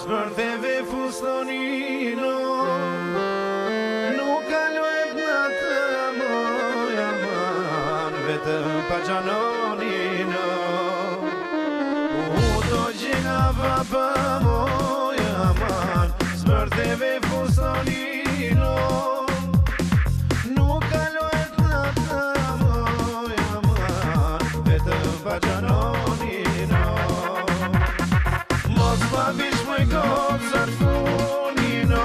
S'bërtheve fustonino, nuk kaluet në të moj aman, vetëm pa gjanonino. Do gjena vapa moj aman, s'bërtheve fustonino, nuk kaluet në të moj aman, vetëm pa gjanonino. Mos pa vish mëj gocat funino,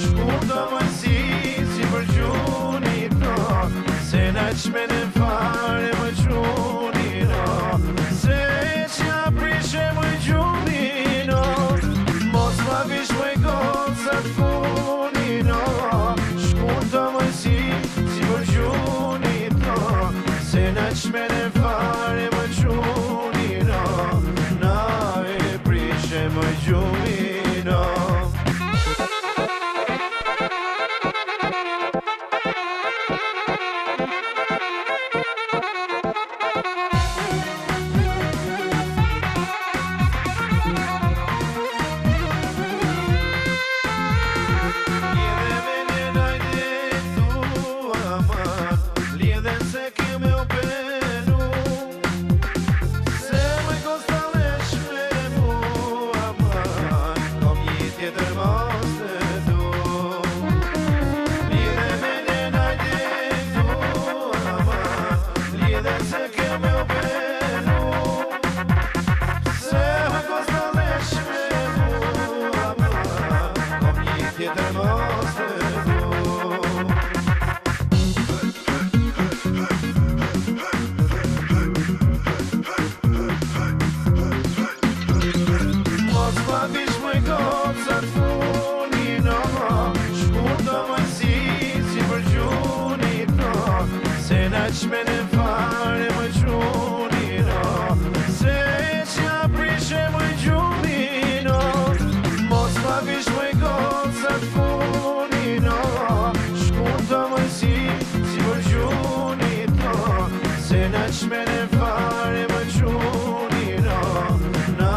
shkurta mëj si për gjunino, se na qmene fare më gjunino, se që prishe mëj gjunino. Mos pa vish mëj gocat funino, shkurta mëj si për gjunino, se na qmene fare më gjunino, na e prishe mëj gjunino. Qmene fare më gjunino, se që prishe më gjunino. Mos pa vish më gocat funino, shkurta më si për gjunino, se na qmene fare më gjunino, na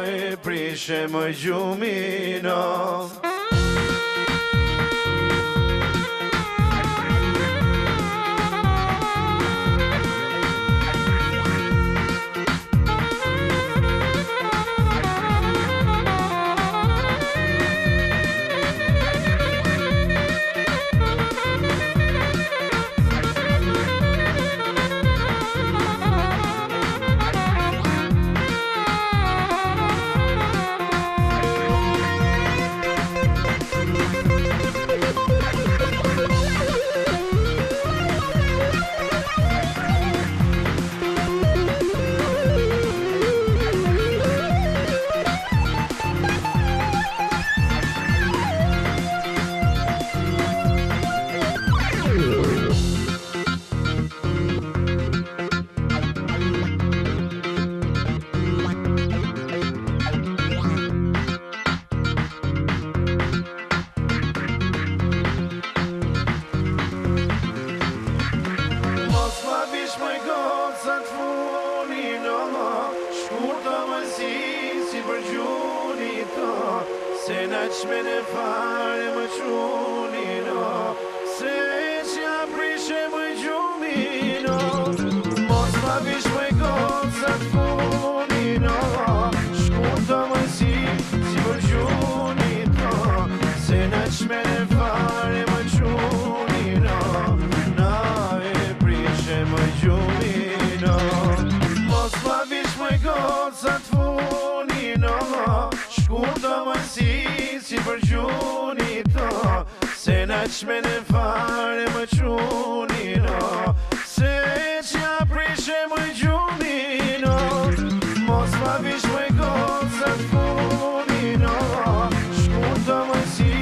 e prishe më gjunino. Se na qmene fare më gjunino, se që prishe më gjunino. Mos pa vish më gocat funino, shkurta më si për gjunino, se na qmene fare më gjunino, na e prishe më gjunino. Mos pa vish më gocat funino, shkurta më si për gjunito, se na qmene fare më gjunino, se që prishe më gjunino. Mos pa vish më gocat funino, shkurta më si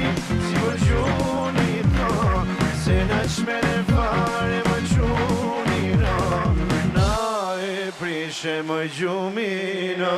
për gjunito, se na qmene fare më gjunino, na e prishe më gjunino.